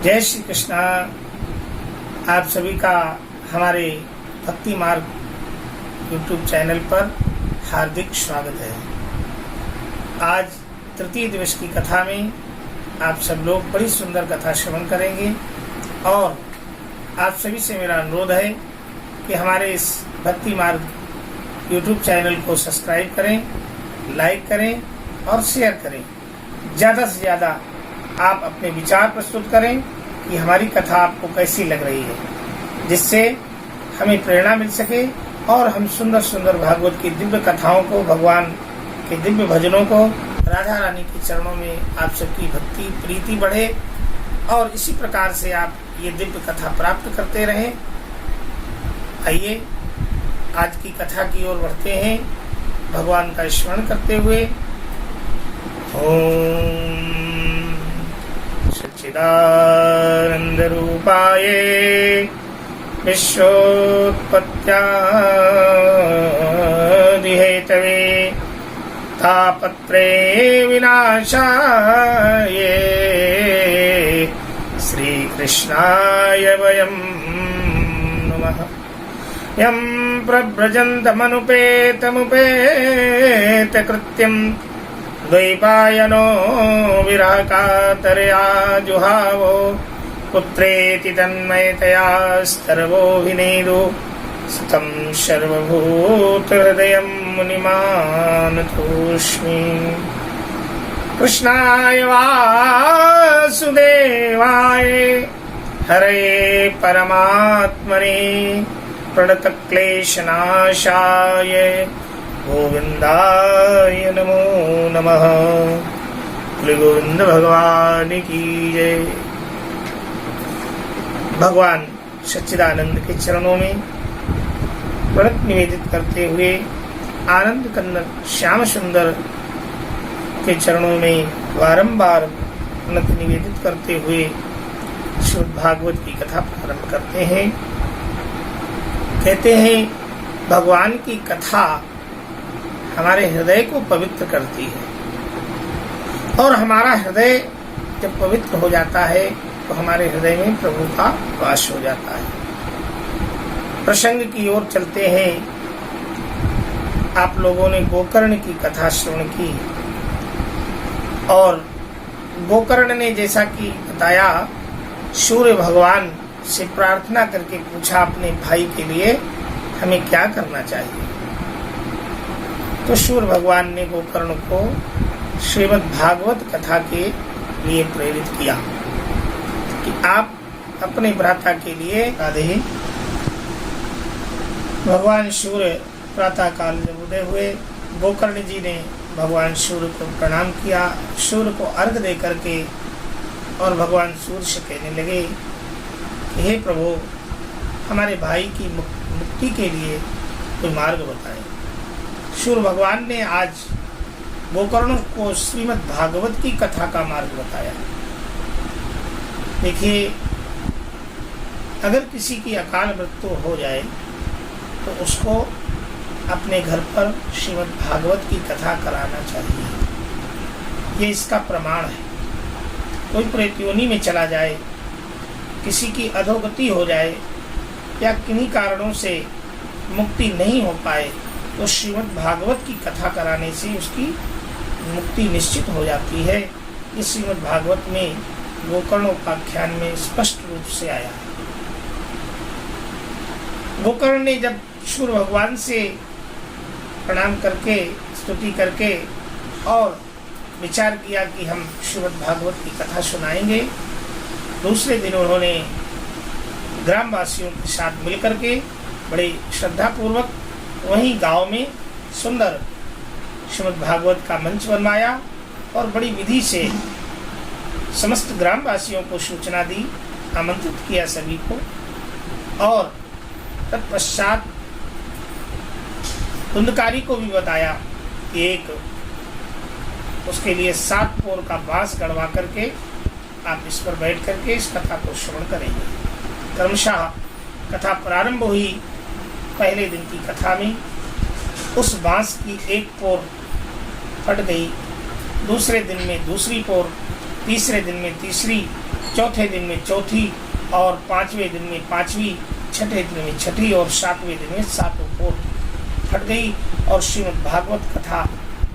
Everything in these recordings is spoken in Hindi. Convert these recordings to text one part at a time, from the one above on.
जय श्री कृष्णा। आप सभी का हमारे भक्ति मार्ग यूट्यूब चैनल पर हार्दिक स्वागत है। आज तृतीय दिवस की कथा में आप सब लोग बड़ी सुंदर कथा श्रवण करेंगे और आप सभी से मेरा अनुरोध है कि हमारे इस भक्ति मार्ग यूट्यूब चैनल को सब्सक्राइब करें, लाइक करें और शेयर करें। ज़्यादा से ज़्यादा आप अपने विचार प्रस्तुत करें कि हमारी कथा आपको कैसी लग रही है, जिससे हमें प्रेरणा मिल सके और हम सुंदर सुंदर भागवत की दिव्य कथाओं को, भगवान के दिव्य भजनों को, राधा रानी के चरणों में आप सबकी भक्ति प्रीति बढ़े और इसी प्रकार से आप ये दिव्य कथा प्राप्त करते रहें। आइए आज की कथा की ओर बढ़ते हैं, भगवान का स्मरण करते हुए। ओम सच्चिदानंद रूपाय विश्वोत्पत्त्यादि हेतवे तापत्रे विनाशाय श्री कृष्णाय वयं नमः। यं प्रव्रजन्तमनुपेतमुपेत कृत्यं द्वैपायनो विरहकातरया जुहावो पुत्रेति तन्मयतया स्तर्वोऽभिनेदु सतं सर्वभूतहृदयं मुनिमानतोऽस्मि। कृष्णाय वासुदेवाय हरये परमात्मने प्रणतक्लेशनाशाय गोविंदाय नमो नमः। श्री गोविंद भगवान की जय। भगवान सच्चिदानंद के चरणों में प्रणत निवेदित करते हुए आनंद कन्नड़ श्याम सुंदर के चरणों में बारंबार प्रणत निवेदित करते हुए श्रीमद् भागवत की कथा प्रारंभ करते हैं। कहते हैं भगवान की कथा हमारे हृदय को पवित्र करती है और हमारा हृदय जब पवित्र हो जाता है तो हमारे हृदय में प्रभु का वास हो जाता है। प्रसंग की ओर चलते हैं। आप लोगों ने गोकर्ण की कथा श्रवण की और गोकर्ण ने जैसा कि बताया, सूर्य भगवान से प्रार्थना करके पूछा अपने भाई के लिए हमें क्या करना चाहिए। तो सूर्य भगवान ने गोकर्ण को श्रीमद् भागवत कथा के लिए प्रेरित किया कि आप अपने भ्राता के लिए राधे। भगवान सूर्य प्रातः काल जब उदय हुए, गोकर्ण जी ने भगवान सूर्य को प्रणाम किया, सूर्य को अर्घ दे करके और भगवान सूर्य से कहने लगे कि हे प्रभु, हमारे भाई की मुक्ति के लिए कोई मार्ग बताएं। सूर्य भगवान ने आज गोकर्ण को श्रीमद् भागवत की कथा का मार्ग बताया। देखिए, अगर किसी की अकाल मृत्यु हो जाए तो उसको अपने घर पर श्रीमद् भागवत की कथा कराना चाहिए। ये इसका प्रमाण है। कोई प्रेत योनि में चला जाए, किसी की अधोगति हो जाए या किन्हीं कारणों से मुक्ति नहीं हो पाए तो श्रीमद् भागवत की कथा कराने से उसकी मुक्ति निश्चित हो जाती है। इस श्रीमद् भागवत में गोकर्ण उपाख्यान में स्पष्ट रूप से आया है। गोकर्ण ने जब सूर्य भगवान से प्रणाम करके, स्तुति करके और विचार किया कि हम श्रीमद् भागवत की कथा सुनाएंगे, दूसरे दिन उन्होंने ग्रामवासियों के साथ मिलकर के बड़े श्रद्धापूर्वक वहीं गांव में सुंदर श्रीमद् भागवत का मंच बनवाया और बड़ी विधि से समस्त ग्रामवासियों को सूचना दी, आमंत्रित किया सभी को। और तत्पश्चात धुंधकारी को भी बताया कि एक उसके लिए 7 पोर का बांस गड़वा करके आप इस पर बैठ करके इस कथा को श्रवण करेंगे। क्रमशः कथा प्रारंभ हुई। पहले दिन की कथा में उस बांस की एक पोर फट गई, दूसरे दिन में दूसरी पोर, तीसरे दिन में तीसरी चौथे दिन में चौथी, और 5वें दिन में 5वीं, छठे दिन में छठी, और 7वें दिन में 7 पोर फट गई। और श्रीमद् भागवत कथा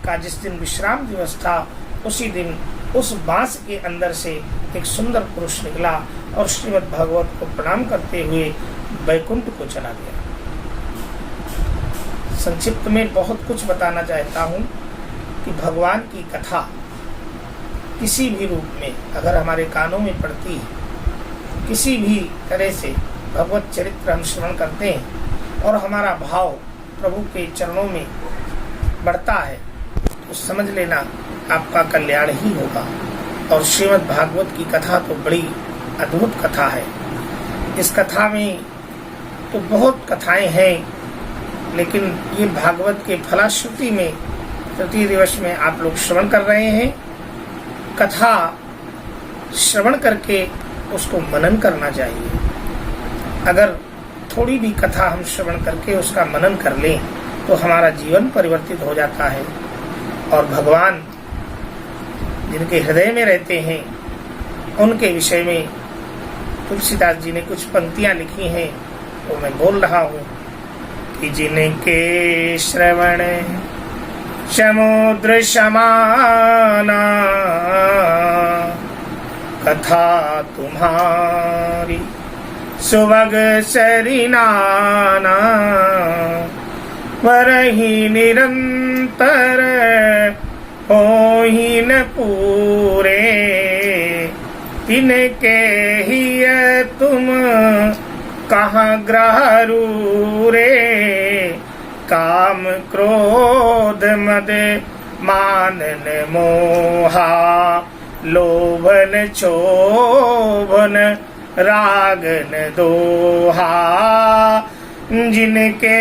का जिस दिन विश्राम दिवस था, उसी दिन उस बांस के अंदर से एक सुंदर पुरुष निकला और श्रीमद् भागवत को प्रणाम करते हुए वैकुंठ को चला गया। संक्षिप्त में बहुत कुछ बताना चाहता हूँ कि भगवान की कथा किसी भी रूप में अगर हमारे कानों में पड़ती है, किसी भी तरह से भगवत चरित्र हम श्रवण करते हैं और हमारा भाव प्रभु के चरणों में बढ़ता है, तो समझ लेना आपका कल्याण ही होगा। और श्रीमद् भागवत की कथा तो बड़ी अद्भुत कथा है। इस कथा में तो बहुत कथाएं हैं, लेकिन ये भागवत के फलश्रुति में तृतीय दिवस में आप लोग श्रवण कर रहे हैं। कथा श्रवण करके उसको मनन करना चाहिए। अगर थोड़ी भी कथा हम श्रवण करके उसका मनन कर लें तो हमारा जीवन परिवर्तित हो जाता है। और भगवान जिनके हृदय में रहते हैं उनके विषय में तुलसीदास जी ने कुछ पंक्तियां लिखी हैं, तो मैं बोल रहा हूँ कि जिनके श्रवण समुद्र समाना कथा तुम्हारी सुभग सरिनाना वरहि निरंतर होहि न पूरे तिनके ही तुम कहाँ ग्रह रे काम क्रोध मद मानन मोहा लोभन क्षोभन रागन दोहा जिनके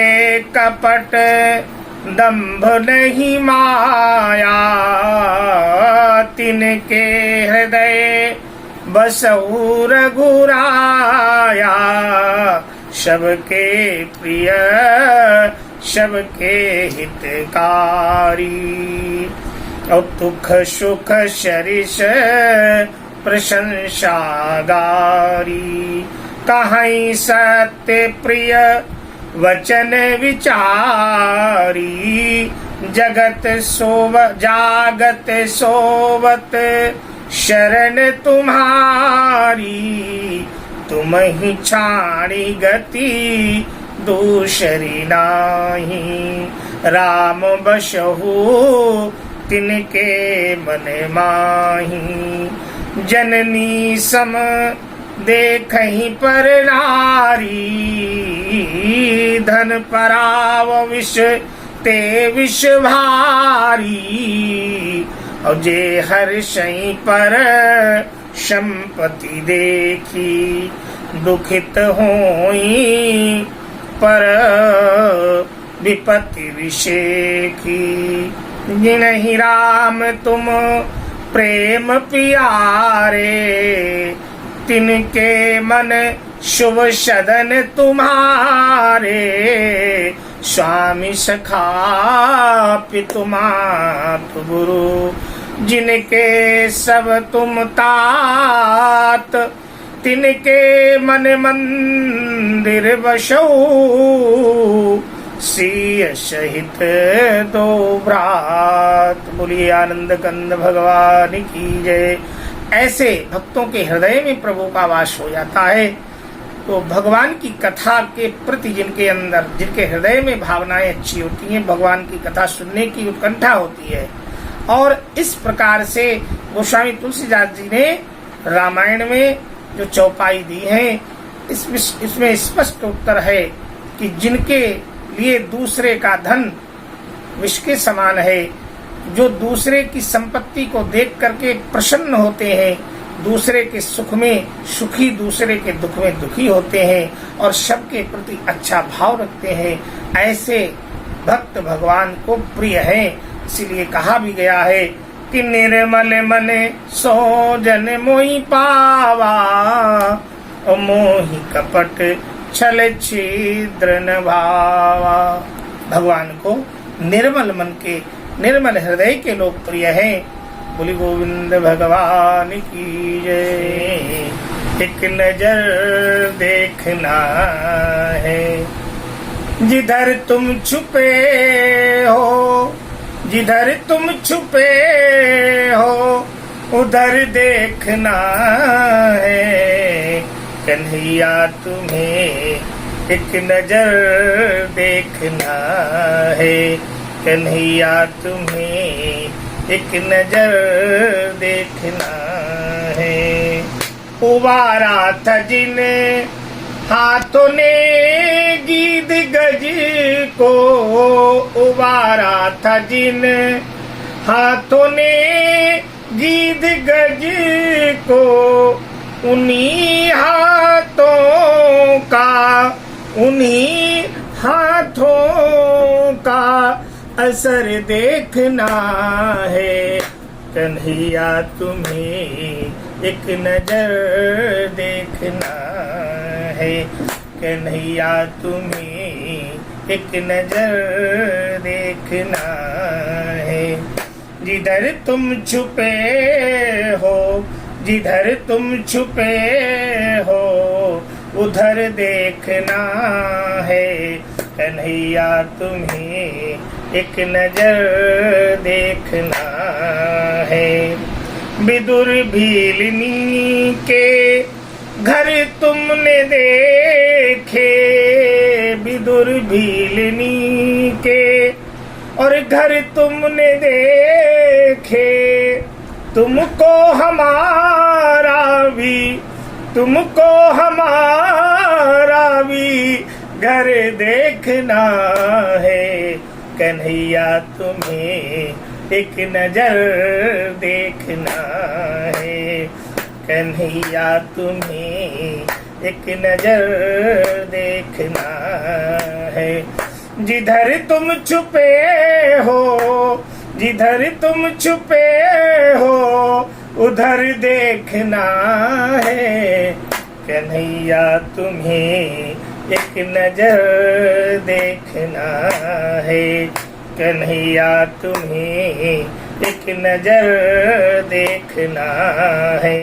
कपट दंभ नहीं माया तिनके हृदय बसहु रघुराया सबके प्रिय सबके हितकारी और दुख सुख शरीष प्रशंसा गारी कहीं सत्य प्रिय वचन विचारी जगत जागत सोवत शरण तुम्हारी तुम ही छाड़ी गति दूसरी नाही राम बसहु तिनके मन माही जननी सम देखहि पर नारी धन पराव विष ते विष भारी और जे हर्षई पर संपत्ति देखी दुखित होई पर विपत्ति विषेखी जिनहि राम तुम प्रेम प्यारे तिनके मन शुभ सदन तुम्हारे स्वामी सखा पितु मातु गुरु जिनके सब तुम तात तिनके मन मंदिर बसो सीय सहित दो भ्रात। बोलिए आनंद कंद भगवान की जय। ऐसे भक्तों के हृदय में प्रभु का वास हो जाता है। तो भगवान की कथा के प्रति जिनके हृदय में भावनाएं अच्छी होती हैं, भगवान की कथा सुनने की उत्कंठा होती है। और इस प्रकार से गोस्वामी तुलसीदास जी ने रामायण में जो चौपाई दी है, इसमें स्पष्ट उत्तर है कि जिनके लिए दूसरे का धन विष के समान है, जो दूसरे की संपत्ति को देख करके प्रसन्न होते हैं, दूसरे के सुख में सुखी, दूसरे के दुख में दुखी होते हैं और सबके प्रति अच्छा भाव रखते हैं, ऐसे भक्त भगवान को प्रिय हैं। इसीलिए कहा भी गया है कि निर्मल मन सो जन मोहि पावा और मोहि कपट छल छिद्र न भावा। भगवान को निर्मल मन के, निर्मल हृदय के लोग प्रिय हैं। बोली गोविंद भगवान की जय। एक नजर देखना है, जिधर तुम छुपे हो, जिधर तुम छुपे हो उधर देखना है। कन्हैया तुम्हें एक नजर देखना है, कन्हैया तुम्हें एक नजर देखना है। उबारा था जिन हाथों ने गीत गज को, उबारा था जिन हाथों ने गीत गज को, उन्हीं हाथों का, उन्हीं हाथों का असर देखना है। कन्हैया तुम्हें एक नजर देखना है, कन्हैया तुम्हें एक नजर देखना है। जिधर तुम छुपे हो, जिधर तुम छुपे हो उधर देखना है। कन्हैया तुम्हें एक नजर देखना है। विदुर भीलनी के घर तुमने देखे, विदुर भीलनी के और घर तुमने देखे। तुमको हमारा भी, तुमको हमारा भी घर देखना है। कन्हैया तुम्हें एक नजर देखना है, कन्हैया तुम्हें एक नजर देखना है। जिधर तुम छुपे हो, जिधर तुम छुपे हो उधर देखना है। कन्हैया तुम्हें एक नजर देखना है, कन्हैया तुम्हें एक नजर देखना है।